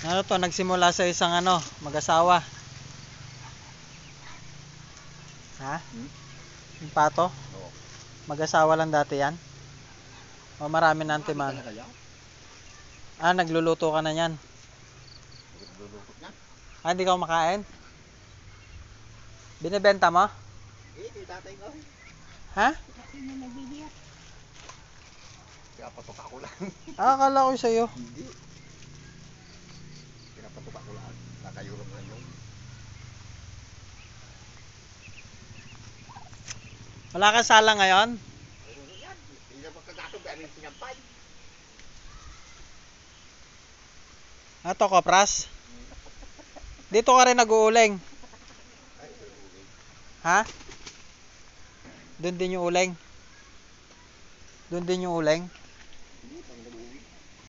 Ano to, nagsimula sa isang ano, mag-asawa. Ha? Yung pato? Oo. Mag-asawa lang dati yan? O marami na antiman? Ah, nagluluto ka na yan. Nagluluto niya. Ah, hindi ka kumakain? Binibenta mo? Kay tatay ko. Ha? Pinapatuka ko lang. Ah, akala ko sa'yo. Hindi. Pinapatuka ko lang. Nakayurong lang yun. Wala kang sala ngayon? Meron yan. Hindi na magkagatong dahil yung sinampay. Ah, to kopras? Dito ka rin nag-uuling? Ay, ulit. Ha? Doon din yung uling? Doon din yung uling?